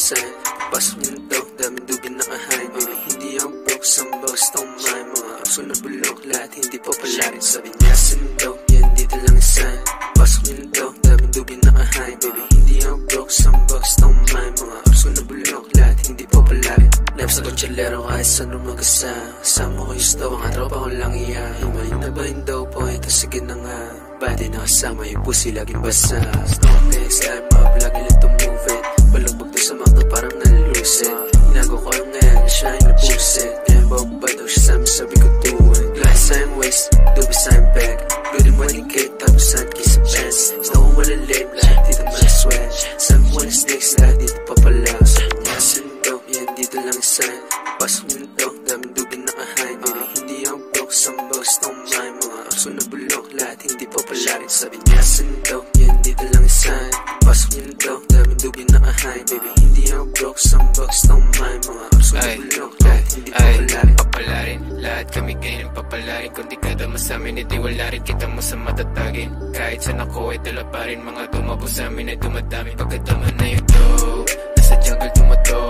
sign. Pasok niyo to, daming dugi nakahain. Baby, hindi ako broke, some boss don't mind. Mga apso na bulok, lahat hindi popularin. Sabi niya sindo, yan dito lang sign. Pasok niyo to, daming dugi nakahain. Baby, hindi ako broke, some boss don't mind. Mga apso na bulok, lahat hindi popularin. Live sa kutsilero kahit saan rumagasa. Kasama ko yung stow, mga tropa ko lang iya. Himay na ba yung dough boy, tas sige na nga. Body na kasama yung pussy laging basa. Stock pics, live mob, lagi lang to move it. Balugbog to sa mga parang nalulusit. Inago ko ang ngayon, siya ay napusit. Kaya bababa daw siya sa'min, sabi ko do it. Glass sign waist, doobie sign bag. Good in wedding cake, tapos saan kiss sa pants. Stow ko walang lame, lahat dito may sweat. Sabi mo na snakes, lahat dito papala. Sabi niya sindo, yan dito lang sign. Pasok niyo to, daming dugi nakahain. Baby, hindi ako broke, some boss don't mind. Mga apso na bulok, lahat hindi popularin. Sabi niya sindo, yan dito lang sign. Pasok niyo to, daming dugi nakahain. Baby, hindi ako broke, some boss don't mind. Mga apso na bulok, lahat hindi popularin. Papalarin, lahat kami kayo ng papalarin. Kung di ka dama sa amin, iti wala rin kita mo sa matatagin. Kahit saan ako ay tala pa rin. Mga tumabo sa amin ay dumadami. Pagkatama na yung dope, nasa jungle tumato.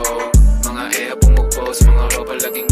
Mga ea pumupos, mga ropa laging